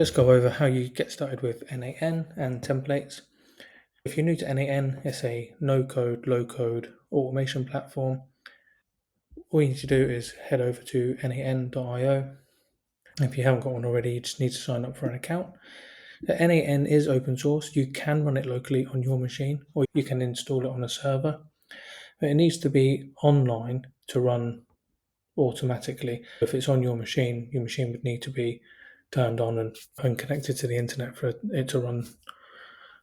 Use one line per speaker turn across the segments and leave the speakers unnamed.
Let's go over how you get started with n8n and templates. If you're new to n8n, it's a no-code, low-code automation platform. All you need to do is head over to n8n.io. If you haven't got one already, you just need to sign up for an account. The n8n is open source. You can run it locally on your machine, or you can install it on a server. But it needs to be online to run automatically. If it's on your machine would need to be turned on and connected to the internet for it to run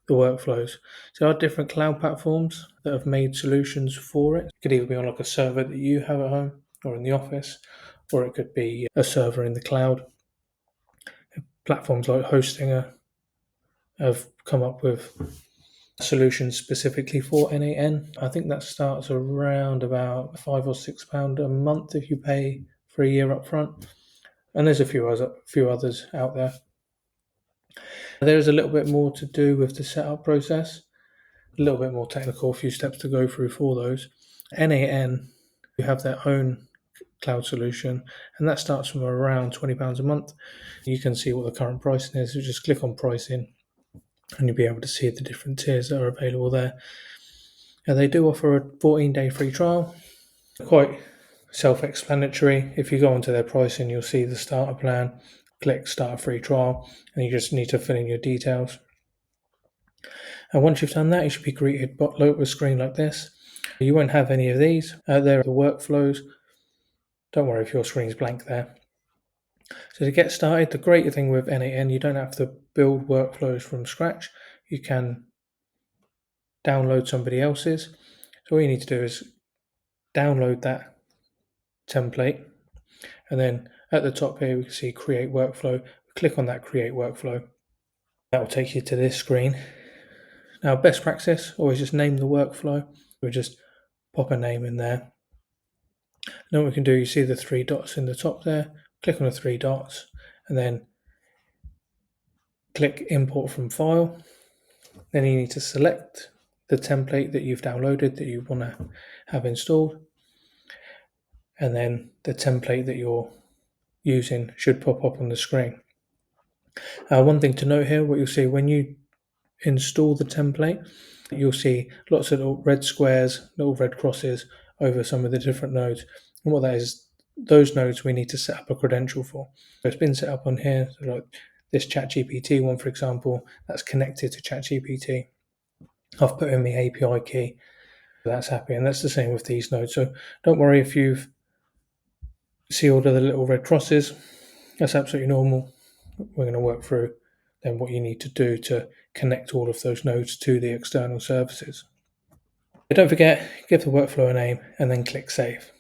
the workflows. So there are different cloud platforms that have made solutions for it. It could either be on like a server that you have at home or in the office, or it could be a server in the cloud. Platforms like Hostinger have come up with solutions specifically for n8n. I think that starts around about £5 or £6 a month if you pay for a year up front. And there's a few others out there. There is a little bit more to do with the setup process, a little bit more technical, a few steps to go through for those. n8n, you have their own cloud solution, and that starts from around £20 a month. You can see what the current pricing is. You just click on pricing, and you'll be able to see the different tiers that are available there. Now, they do offer a 14-day free trial. Quite self-explanatory. If you go onto their pricing, you'll see the starter plan. Click start a free trial, and you just need to fill in your details. And once you've done that, you should be greeted with a screen like this. You won't have any of these. There are the workflows. Don't worry if your screen's blank there. So to get started, the great thing with n8n, you don't have to build workflows from scratch. You can download somebody else's. So all you need to do is download that template, and then at the top here we can see create workflow. Click on that create workflow. That will take you to this screen. Now, best practice, always just name the workflow. We'll just pop a name in there. Now what we can do, you see the three dots in the top there. Click on the three dots and then click import from file. Then you need to select the template that you've downloaded that you want to have installed, and then the template that you're using should pop up on the screen. One thing to note here, what you'll see when you install the template, you'll see lots of little red squares, little red crosses over some of the different nodes. And what that is, those nodes we need to set up a credential for. So it's been set up on here, so like this ChatGPT one, for example, that's connected to ChatGPT. I've put in the API key, that's happy, and that's the same with these nodes. So don't worry if you see all of the little red crosses, that's absolutely normal. We're going to work through then what you need to do to connect all of those nodes to the external services. But don't forget, give the workflow a name and then click save.